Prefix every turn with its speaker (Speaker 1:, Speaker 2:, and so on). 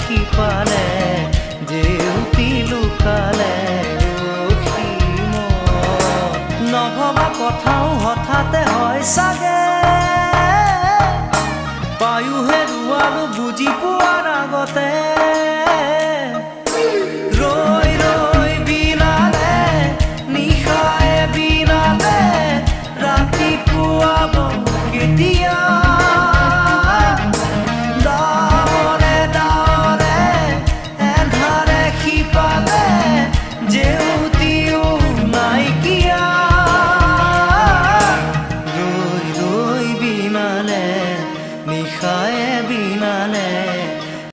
Speaker 1: কি পালে জেউতি লুকালে নভবা কথাও হঠাতে হয় চাগে পায়ো হেৰুৱালো বুজি পোৱাৰ আগতে